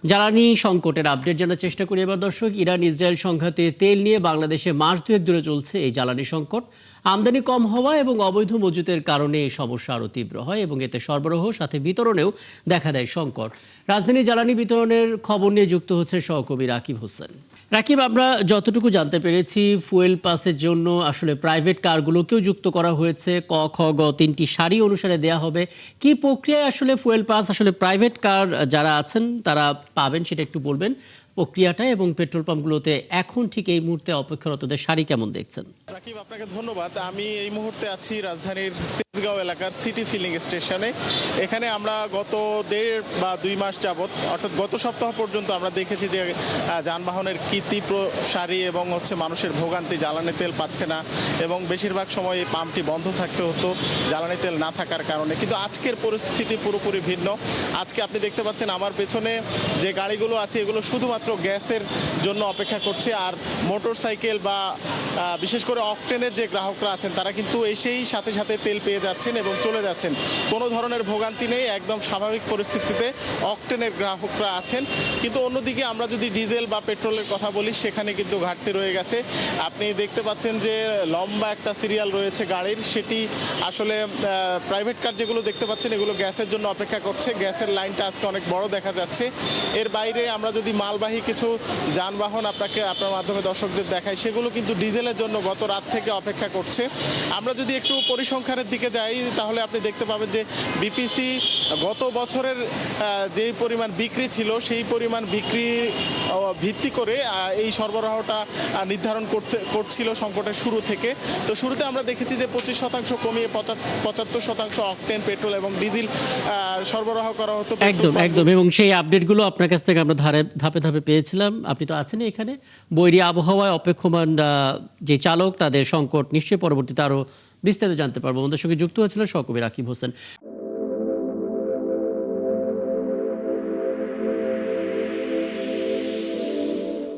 জ্বালানি সংকটের আপডেট জানার চেষ্টা করি এবার দর্শক। ইরান ইসরায়েল সংঘাতে তেল নিয়ে বাংলাদেশে মাস দুয়েক ধরে চলছে এই জ্বালানি সংকট। আমদানি কম হওয়া এবং অবৈধ মজুতের কারণে এই সমস্যা আরও তীব্র হয় এবং এতে সরবরাহ সাথে বিতরণেও দেখা দেয় সংকট। রাজধানী জ্বালানি বিতরণের খবর নিয়ে যুক্ত হচ্ছে সহকর্মী রাকিব হোসেন। রাকিব, আমরা যতটুকু জানতে পেরেছি ফুয়েল পাসের জন্য আসলে প্রাইভেট কারগুলোকেও যুক্ত করা হয়েছে। ক খ গ তিনটি সারি অনুসারে দেয়া হবে। কি প্রক্রিয়ায় আসলে ফুয়েল পাস আসলে প্রাইভেট কার যারা আছেন তারা পাবেন সেটা একটু বলবেন প্রক্রিয়াটা, এবং পেট্রোল পাম্পগুলোতে এখন ঠিক এই মুহূর্তে অপেক্ষারতদের সারি কেমন দেখছেন? রাকিব, আপনাকে ধন্যবাদ। আমি এই মুহূর্তে আছি রাজধানীর তেজগাঁও এলাকার সিটি ফিলিং স্টেশনে। এখানে আমরা গত 1.5 বা 2 মাস যাবত, অর্থাৎ গত সপ্তাহ পর্যন্ত আমরা দেখেছি যে যানবাহনের কি তীব্র সারি এবং মানুষের ভোগান্তি, জ্বালানি তেল পাচ্ছে না এবং বেশিরভাগ সময় এই পাম্পটি বন্ধ থাকতে হতো জ্বালানি তেল না থাকার কারণে। কিন্তু আজকের পরিস্থিতি পুরোপুরি ভিন্ন। আজকে আপনি দেখতে পাচ্ছেন আমার পেছনে যে গাড়িগুলো আছে এগুলো শুধুমাত্র গ্যাসের জন্য অপেক্ষা করছে, আর মোটর সাইকেল বা বিশেষ করে অকটেনের যে গ্রাহকরা আছেন তারা কিন্তু এসেই সাথে সাথে তেল পেয়ে যাচ্ছেন এবং চলে যাচ্ছেন। কোনো ধরনের ভোগান্তি নেই, একদম স্বাভাবিক পরিস্থিতিতে অকটেনের গ্রাহকরা আছেন। কিন্তু অন্যদিকে আমরা যদি ডিজেল বা পেট্রোলের কথা বলি সেখানে কিন্তু ঘাটতি রয়ে গেছে। আপনি দেখতে পাচ্ছেন যে লম্বা একটা সিরিয়াল রয়েছে গাড়ির, সেটি আসলে প্রাইভেট কার যেগুলো দেখতে পাচ্ছেন এগুলো গ্যাসের জন্য অপেক্ষা করছে। গ্যাসের লাইনটা আজকে অনেক বড় দেখা যাচ্ছে। এর বাইরে আমরা যদি মালবাহী কিছু যানবাহন আপনার মাধ্যমে দর্শকদের দেখাই, সেগুলো কিন্তু ডিজেলের জন্য গত রাত থেকে অপেক্ষা করছে। আমরা যদি একটু পরিসংখ্যানের দিকে যাই তাহলে আপনি দেখতে পাবেন যে বিপিসি গত বছরের যেই পরিমাণ বিক্রি ছিল সেই পরিমাণ বিক্রি ভিত্তি করে এই সরবরাহটা নির্ধারণ করছিল সংকটের শুরু থেকে। তো শুরুতে আমরা দেখেছি যে 25% কমিয়ে 75% অকটেন, পেট্রোল এবং ডিজেল সরবরাহ করা হতো। একদম একদম, এবং সেই আপডেটগুলো আপনার কাছ থেকে আমরা ধাপে ধাপে পেয়েছিলাম। আপনি তো আছেন এখানে। বৈরী আবহাওয়ায় অপেক্ষমান যে চালক তাদের সংকট নিশ্চয়ই পরবর্তীতে আরও বিস্তারিত জানতে পারবো। আমাদের সঙ্গে যুক্ত হয়েছিলেন সহকর্মী রাকিব হোসেন।